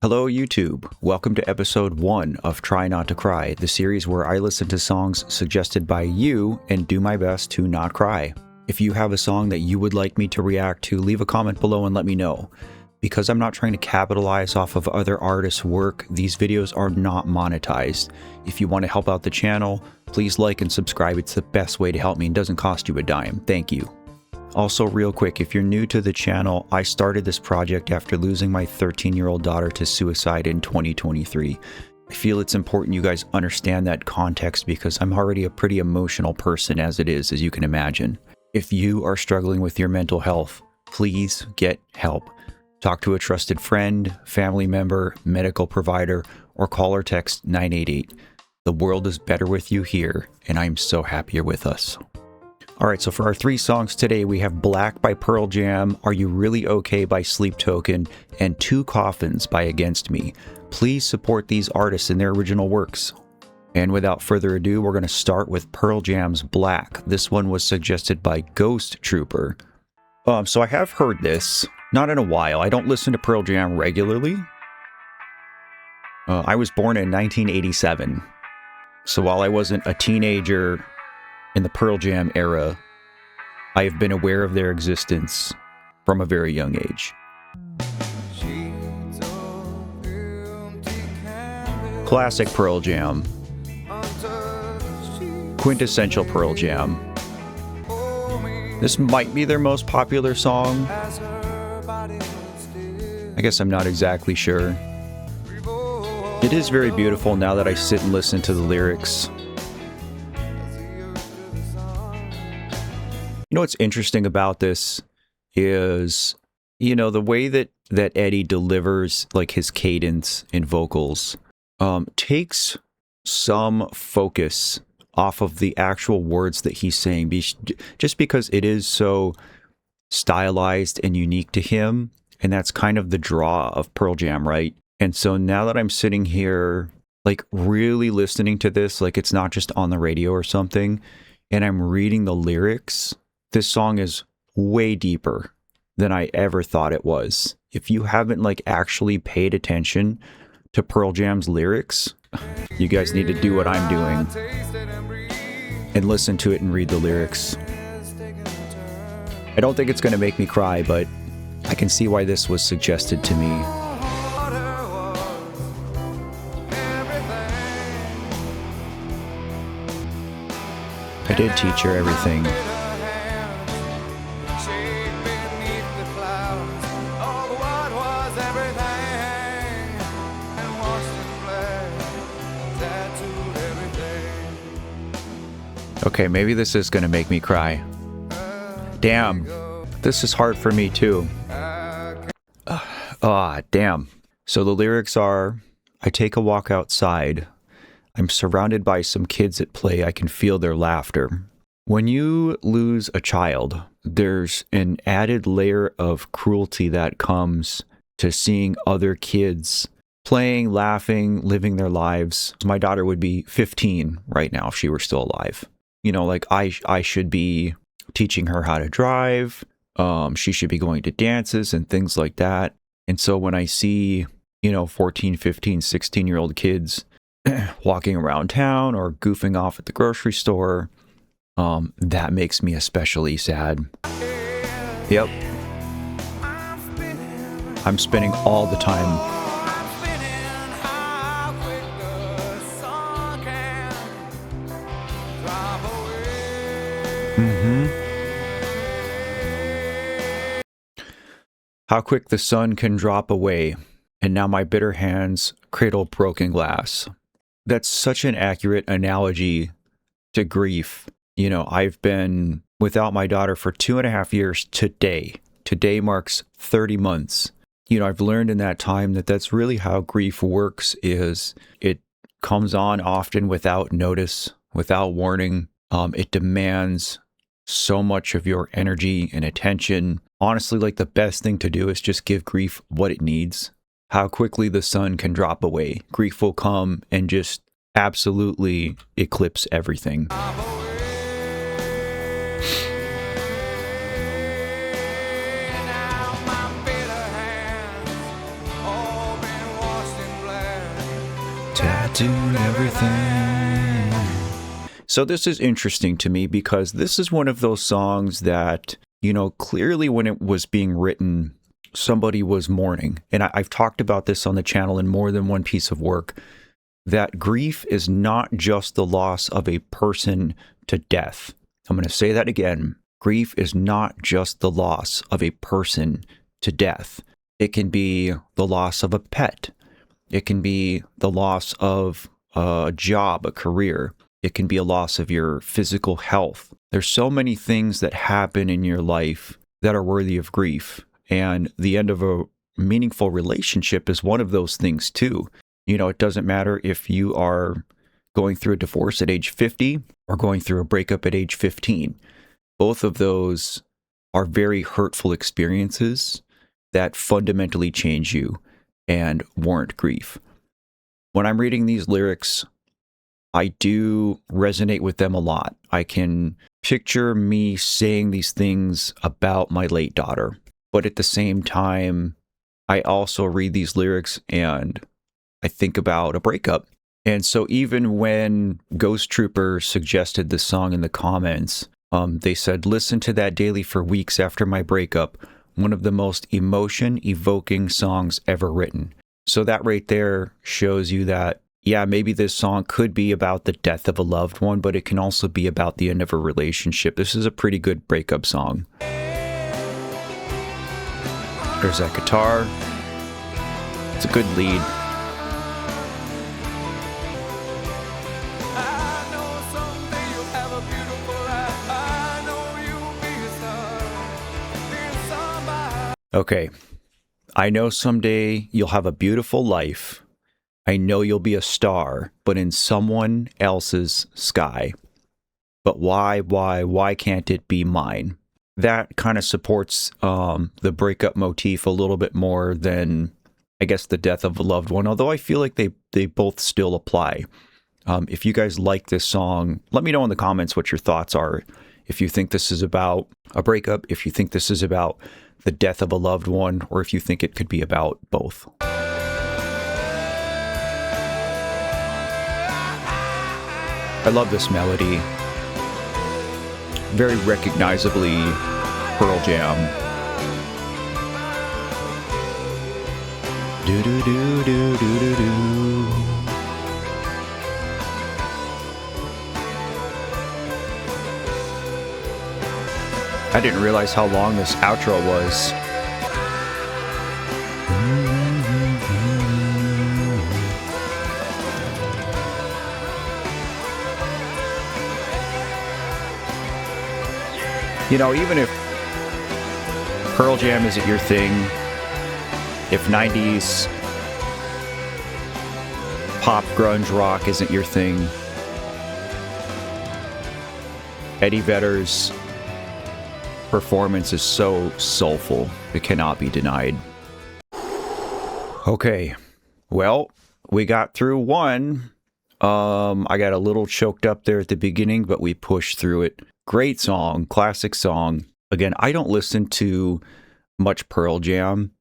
Hello YouTube, welcome to episode 1 of Try Not to Cry, the series where I listen to songs suggested by you and do my best to not cry. If you have a song that you would like me to react to, leave a comment below and let me know. Because I'm not trying to capitalize off of other artists' work, these videos are not monetized. If you want to help out the channel, please like and subscribe. It's the best way to help me and doesn't cost you a dime. Thank you. Also, real quick, if you're new to the channel, I started this project after losing my 13-year-old daughter to suicide in 2023. I feel it's important you guys understand that context because I'm already a pretty emotional person as it is, as you can imagine. If you are struggling with your mental health, please get help. Talk to a trusted friend, family member, medical provider, or call or text 988. The world is better with you here, and I'm so happy you're with us. Alright, so for our 3 songs today, we have Black by Pearl Jam, Are You Really Okay by Sleep Token, and Two Coffins by Against Me. Please support these artists and their original works. And without further ado, we're going to start with Pearl Jam's Black. This one was suggested by Ghost Trooper. So I have heard this, not in a while. I don't listen to Pearl Jam regularly. I was born in 1987. So while I wasn't a teenager in the Pearl Jam era, I have been aware of their existence from a very young age. Classic Pearl Jam. Quintessential Pearl Jam. This might be their most popular song. I guess I'm not exactly sure. It is very beautiful now that I sit and listen to the lyrics. You know what's interesting about this is, the way that Eddie delivers like his cadence in vocals takes some focus off of the actual words that he's saying, just because it is so stylized and unique to him, and that's kind of the draw of Pearl Jam, right? And so now that I'm sitting here, like really listening to this, like it's not just on the radio or something, and I'm reading the lyrics, this song is way deeper than I ever thought it was. If you haven't like actually paid attention to Pearl Jam's lyrics, you guys need to do what I'm doing and listen to it and read the lyrics. I don't think it's going to make me cry, but I can see why this was suggested to me. I did teach her everything. Okay, maybe this is gonna make me cry. Damn, this is hard for me too. Damn. So the lyrics are, I take a walk outside. I'm surrounded by some kids at play. I can feel their laughter. When you lose a child, there's an added layer of cruelty that comes to seeing other kids playing, laughing, living their lives. My daughter would be 15 right now if she were still alive. Like I should be teaching her how to drive. She should be going to dances and things like that. And so when I see, 14, 15, 16-year-old kids walking around town or goofing off at the grocery store, that makes me especially sad. Yep. I'm spinning all the time. How quick the sun can drop away, and now my bitter hands cradle broken glass. That's such an accurate analogy to grief. I've been without my daughter for 2.5 years today. Today marks 30 months. I've learned in that time that that's really how grief works, is it comes on often without notice, without warning. It demands so much of your energy and attention. Honestly, like the best thing to do is just give grief what it needs. How quickly the sun can drop away. Grief will come and just absolutely eclipse everything. doing everything. So this is interesting to me because this is one of those songs that, clearly when it was being written, somebody was mourning. And I've talked about this on the channel in more than one piece of work, that grief is not just the loss of a person to death. I'm going to say that again. Grief is not just the loss of a person to death. It can be the loss of a pet. It can be the loss of a job, a career. It can be a loss of your physical health. There's so many things that happen in your life that are worthy of grief. And the end of a meaningful relationship is one of those things too. It doesn't matter if you are going through a divorce at age 50 or going through a breakup at age 15. Both of those are very hurtful experiences that fundamentally change you and warrant grief. When I'm reading these lyrics, I do resonate with them a lot. I can picture me saying these things about my late daughter. But at the same time, I also read these lyrics and I think about a breakup. And so even when Ghost Trooper suggested this song in the comments, they said, listen to that daily for weeks after my breakup. One of the most emotion-evoking songs ever written. So that right there shows you that, yeah, maybe this song could be about the death of a loved one, but it can also be about the end of a relationship. This is a pretty good breakup song. There's that guitar. It's a good lead. Okay. I know someday you'll have a beautiful life. I know you'll be a star, but in someone else's sky. But why can't it be mine? That kind of supports the breakup motif a little bit more than, I guess, the death of a loved one, although I feel like they both still apply. If you guys like this song, let me know in the comments what your thoughts are. If you think this is about a breakup, if you think this is about the death of a loved one, or if you think it could be about both. I love this melody. Very recognizably Pearl Jam. Do do do do do do do. I didn't realize how long this outro was. Even if Pearl Jam isn't your thing, if 90s pop grunge rock isn't your thing, Eddie Vedder's performance is so soulful, it cannot be denied. Okay, well, we got through one. I got a little choked up there at the beginning, but we pushed through it. Great song, classic song. Again, I don't listen to much Pearl Jam,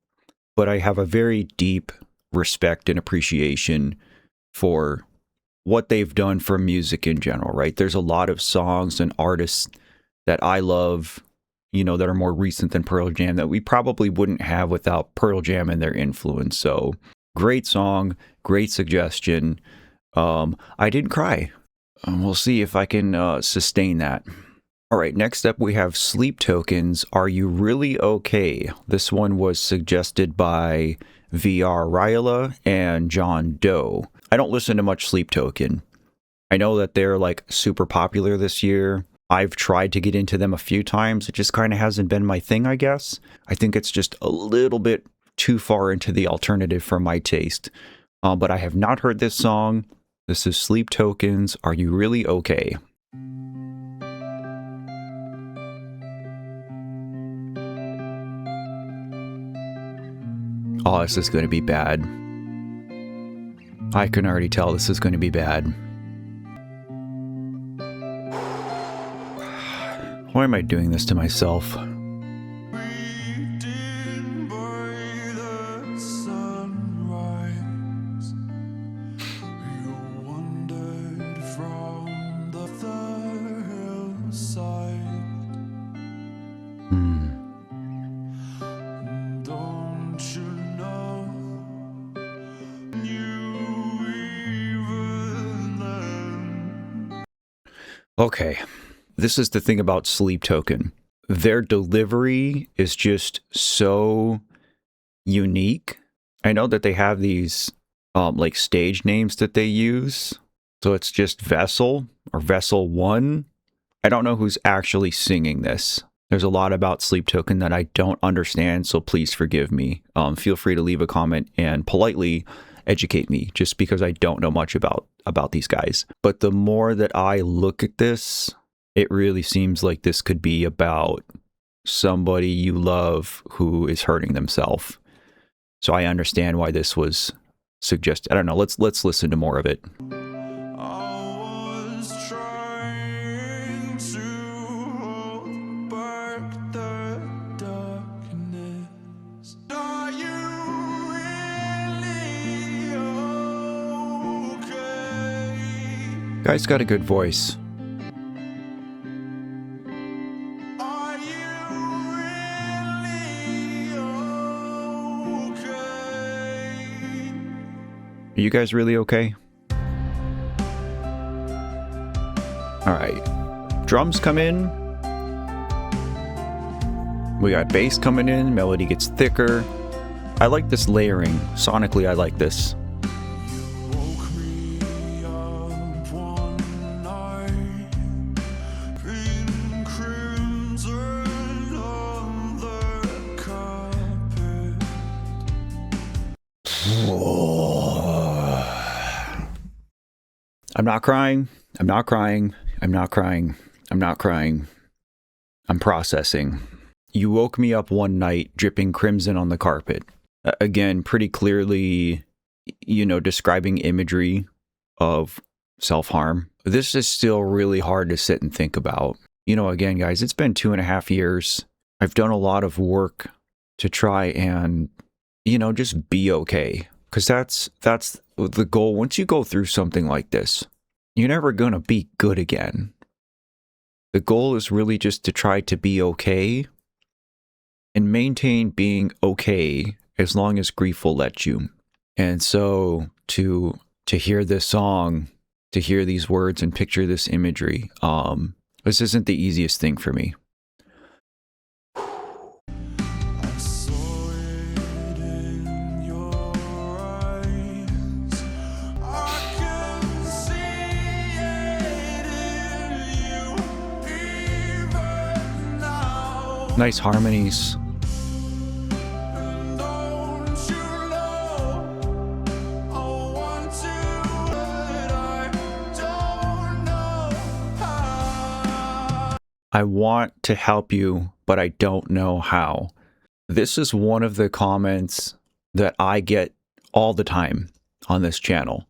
but I have a very deep respect and appreciation for what they've done for music in general, right? There's a lot of songs and artists that I love, that are more recent than Pearl Jam that we probably wouldn't have without Pearl Jam and their influence. So great song, great suggestion. I didn't cry. We'll see if I can sustain that. All right, next up we have Sleep Tokens, Are You Really Okay? This one was suggested by VR Ryla and John Doe. I don't listen to much Sleep Token. I know that they're like super popular this year. I've tried to get into them a few times. It just kind of hasn't been my thing, I guess. I think it's just a little bit too far into the alternative for my taste. But I have not heard this song. This is Sleep Tokens, Are You Really Okay? Oh, this is going to be bad. I can already tell this is going to be bad. Why am I doing this to myself? Don't you know you even then? Okay, this is the thing about Sleep Token. Their delivery is just so unique. I know that they have these like stage names that they use. So it's just Vessel or Vessel 1. I don't know who's actually singing this. There's a lot about Sleep Token that I don't understand, so please forgive me. Feel free to leave a comment and politely educate me, just because I don't know much about these guys. But the more that I look at this, it really seems like this could be about somebody you love who is hurting themselves. So I understand why this was suggested. I don't know. Let's listen to more of it. I was trying to hold back the darkness. Are you really okay? Guy's got a good voice. Are you really okay? Are you guys really okay? All right. Drums come in. We got bass coming in. Melody gets thicker. I like this layering. Sonically, I like this. Woke me up one night, in crimson on the carpet. I'm not crying. I'm not crying. I'm not crying. I'm not crying. I'm processing. You woke me up one night, dripping crimson on the carpet. Again, pretty clearly, describing imagery of self-harm. This is still really hard to sit and think about. Again, guys, it's been 2.5 years. I've done a lot of work to try and, just be okay. Because that's the goal. Once you go through something like this, you're never going to be good again. The goal is really just to try to be okay and maintain being okay as long as grief will let you. And so to hear this song, to hear these words and picture this imagery, this isn't the easiest thing for me. I saw it in your eyes. I can see it in you even now. Nice harmonies. Don't you know I want to, but I don't know how. I want to help you, but I don't know how. This is one of the comments that I get all the time on this channel.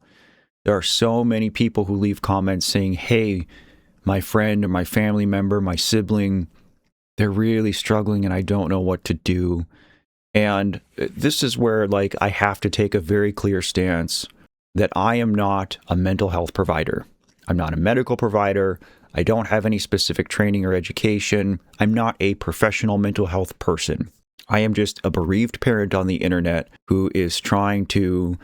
There are so many people who leave comments saying, hey, my friend or my family member, my sibling, they're really struggling and I don't know what to do. And this is where, I have to take a very clear stance that I am not a mental health provider. I'm not a medical provider. I don't have any specific training or education. I'm not a professional mental health person. I am just a bereaved parent on the internet who is trying to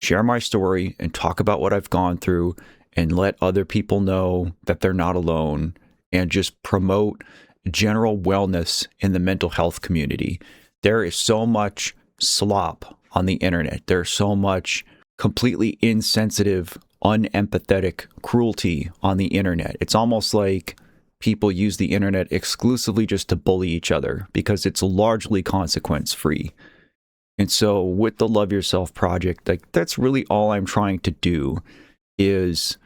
share my story and talk about what I've gone through and let other people know that they're not alone and just promote general wellness in the mental health community. There is so much slop on the internet. There's so much completely insensitive, unempathetic cruelty on the internet. It's almost like people use the internet exclusively just to bully each other because it's largely consequence free. And so with the Love Yourself project, that's really all I'm trying to do is,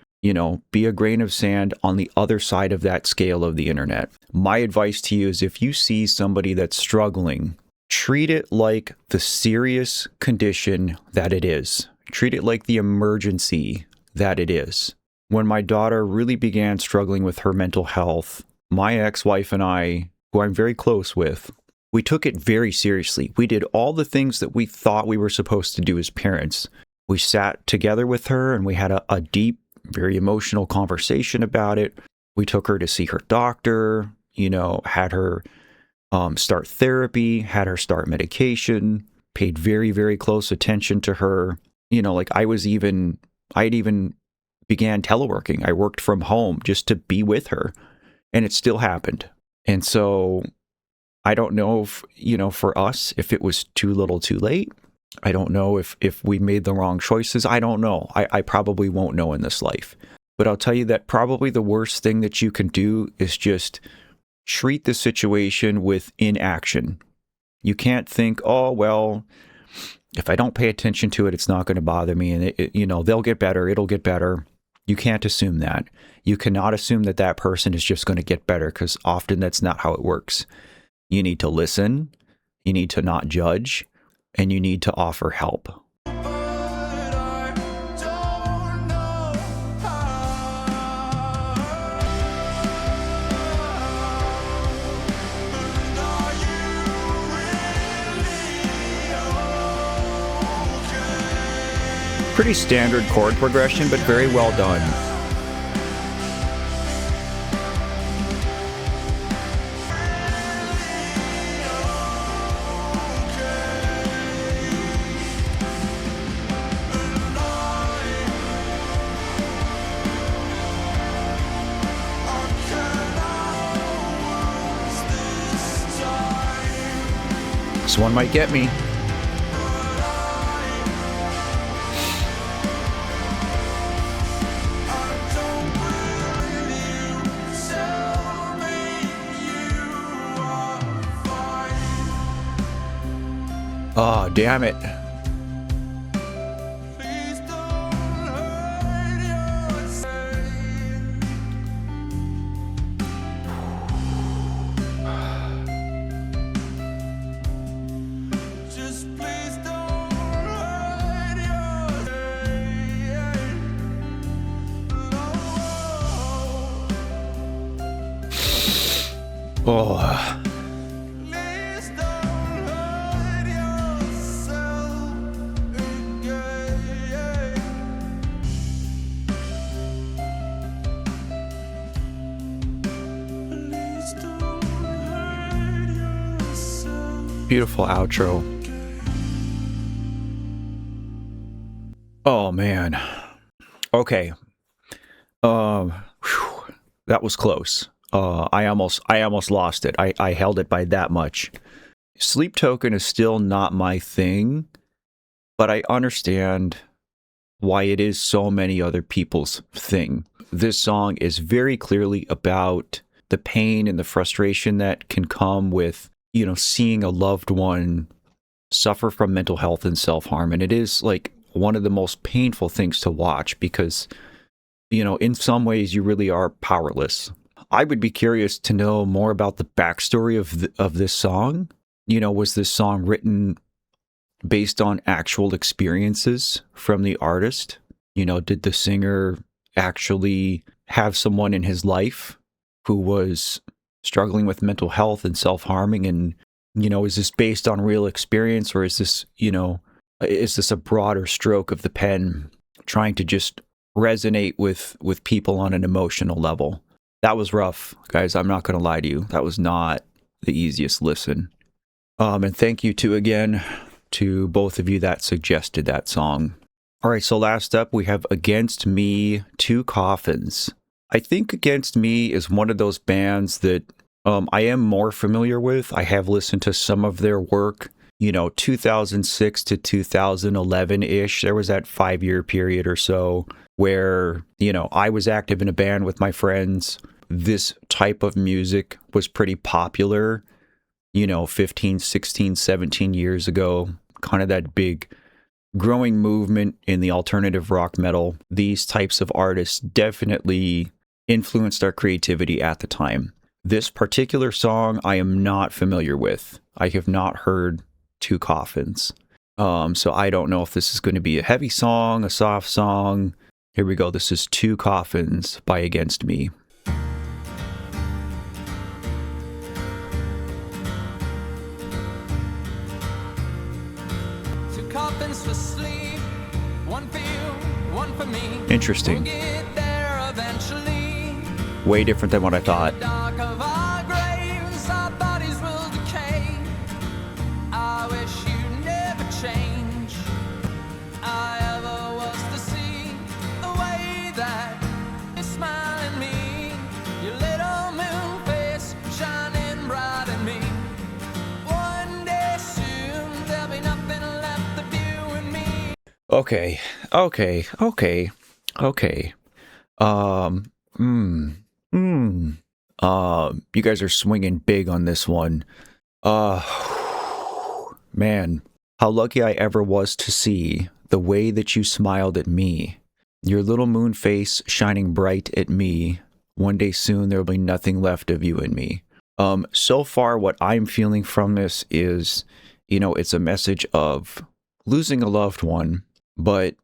be a grain of sand on the other side of that scale of the internet. My advice to you is if you see somebody that's struggling, treat it like the serious condition that it is. Treat it like the emergency that it is. When my daughter really began struggling with her mental health, my ex-wife and I, who I'm very close with, we took it very seriously. We did all the things that we thought we were supposed to do as parents. We sat together with her and we had a deep, very emotional conversation about it. We took her to see her doctor, had her start therapy, had her start medication, paid very, very close attention to her. You know, like I'd even began teleworking. I worked from home just to be with her, and it still happened. And so I don't know if, you know, for us, if it was too little too late. I don't know if we made the wrong choices. I don't know. I probably won't know in this life. But I'll tell you that probably the worst thing that you can do is just treat the situation with inaction. You can't think, oh, well, if I don't pay attention to it, it's not going to bother me. And, you know, they'll get better. It'll get better. You can't assume that. You cannot assume that that person is just going to get better, because often that's not how it works. You need to listen. You need to not judge. And you need to offer help. But I don't know how. But are you really okay? Pretty standard chord progression, but very well done. This one might get me. Oh, damn it. Please don't hurt yourself. Just please don't hurt yourself. Oh. Please don't hurt yourself again. Please don't hurt yourself. Beautiful outro. Oh man. Okay. That was close. I almost lost it. I held it by that much. Sleep Token is still not my thing, but I understand why it is so many other people's thing. This song is very clearly about the pain and the frustration that can come with, you know, seeing a loved one suffer from mental health and self-harm. And it is like one of the most painful things to watch because, you know, in some ways you really are powerless. I would be curious to know more about the backstory of this song. You know, was this song written based on actual experiences from the artist? You know, did the singer actually have someone in his life who was struggling with mental health and self-harming? And, you know, is this based on real experience, or is this, you know, is this a broader stroke of the pen trying to just resonate with people on an emotional level? That was rough, guys. I'm not going to lie to you. That was not the easiest listen. And thank you again to both of you that suggested that song. All right, so last up we have Against Me, 2 Coffins. I think Against Me is one of those bands that I am more familiar with. I have listened to some of their work, you know, 2006 to 2011-ish. There was that 5-year period or so where, you know, I was active in a band with my friends. This type of music was pretty popular, you know, 15, 16, 17 years ago. Kind of that big growing movement in the alternative rock metal. These types of artists definitely influenced our creativity at the time. This particular song I am not familiar with. I have not heard 2 Coffins. So I don't know if this is going to be a heavy song, a soft song. Here we go. This is 2 Coffins by Against Me. Coffins for sleep, one for you, one for me. Interesting. We'll get there eventually. Way different than what I thought. Dark of our graves, our bodies will decay. Okay, okay, okay, okay. Um, hmm, hmm. You guys are swinging big on this one. Uh, man, how lucky I ever was to see the way that you smiled at me. Your little moon face shining bright at me. One day soon there will be nothing left of you and me. So far what I'm feeling from this is, it's a message of losing a loved one, but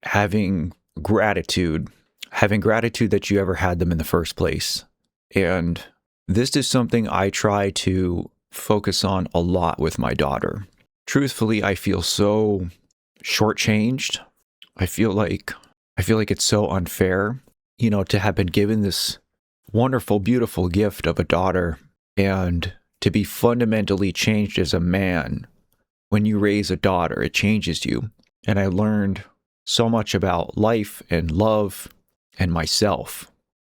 having having gratitude that you ever had them in the first place. And this is something I try to focus on a lot with my daughter. Truthfully, I feel so shortchanged. I feel like it's so unfair, to have been given this wonderful, beautiful gift of a daughter and to be fundamentally changed as a man. When you raise a daughter, it changes you. And I learned so much about life and love and myself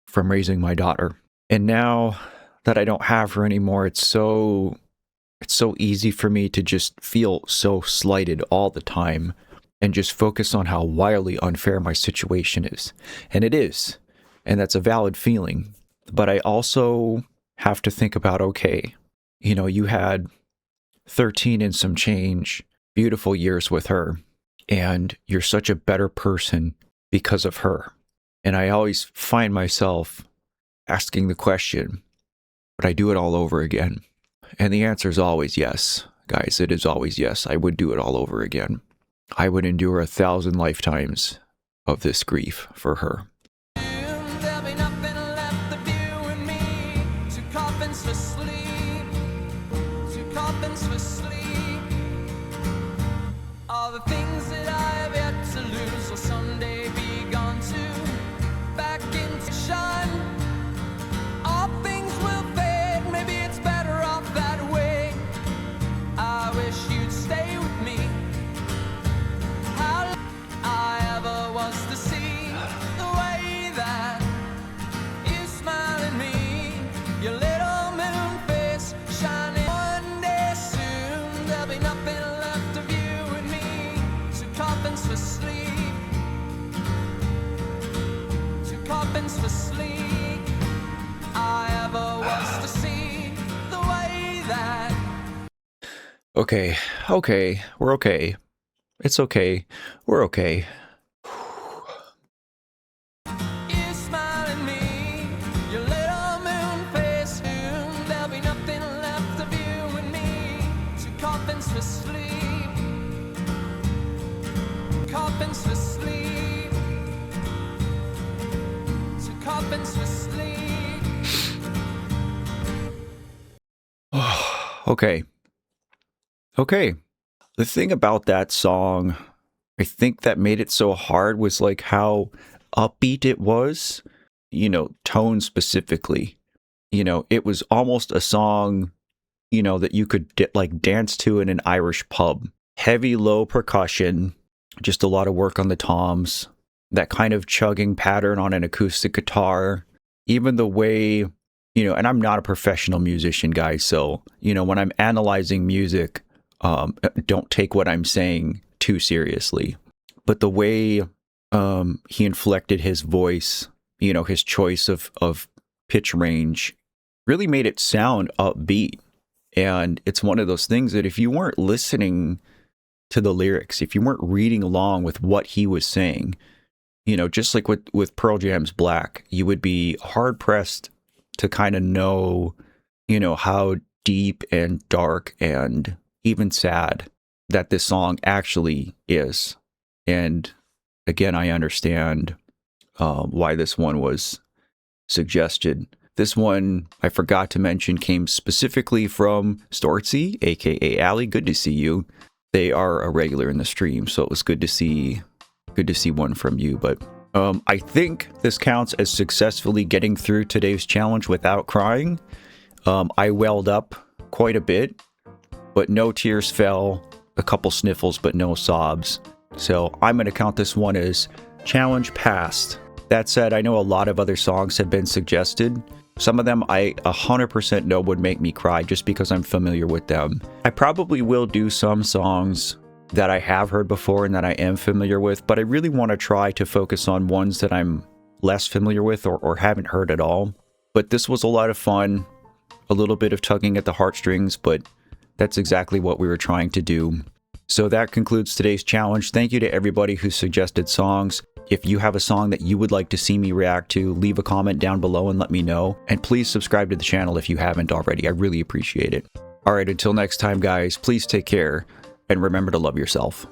from raising my daughter. And now that I don't have her anymore, it's so easy for me to just feel so slighted all the time and just focus on how wildly unfair my situation is. And it is. And that's a valid feeling. But I also have to think about, okay, you had 13 and some change beautiful years with her, and you're such a better person because of her. And I always find myself asking the question, would I do it all over again? And the answer is always yes, guys. It is always yes. I would do it all over again. I would endure 1,000 lifetimes of this grief for her. There'll be nothing left of you and me. Two coffins for sleep. Two coffins for sleep. All the things that I have yet to lose will someday be gone too. Back into shine. All things will fade. Maybe it's better off that way. I wish you'd stay with me. How I ever was to see the way that you smile at me. Your little moon face shining. One day soon there'll be nothing left of you and me. Two coffins for sleep. Two coffins for sleep. I ever was to see the way that Okay, we're okay. It's okay. We're okay. you smile at me. Your little moon face soon there'll be nothing left of you and me. Two coffins for sleep. Coffins for sleep. Two coffins for sleep. Okay. The thing about that song, I think that made it so hard was like how upbeat it was, tone specifically. It was almost a song, that you could dance to in an Irish pub. Heavy, low percussion, just a lot of work on the toms, that kind of chugging pattern on an acoustic guitar. Even the way, and I'm not a professional musician, guys, so, when I'm analyzing music, don't take what I'm saying too seriously. But the way he inflected his voice, his choice of pitch range really made it sound upbeat. And it's one of those things that if you weren't listening to the lyrics, if you weren't reading along with what he was saying, just like with Pearl Jam's Black, you would be hard pressed to kind of know, how deep and dark and even sad that this song actually is. And again, I understand why this one was suggested. This one, I forgot to mention, came specifically from Stortsy, aka Allie. Good to see you. They are a regular in the stream, so it was good to see one from you. But I think this counts as successfully getting through today's challenge without crying. I welled up quite a bit, but no tears fell, a couple sniffles, but no sobs. So I'm going to count this one as challenge passed. That said, I know a lot of other songs have been suggested. Some of them I 100% know would make me cry just because I'm familiar with them. I probably will do some songs that I have heard before and that I am familiar with, but I really want to try to focus on ones that I'm less familiar with or haven't heard at all. But this was a lot of fun, a little bit of tugging at the heartstrings, but that's exactly what we were trying to do. So that concludes today's challenge. Thank you to everybody who suggested songs. If you have a song that you would like to see me react to, leave a comment down below and let me know. And please subscribe to the channel if you haven't already. I really appreciate it. All right, until next time, guys, please take care and remember to love yourself.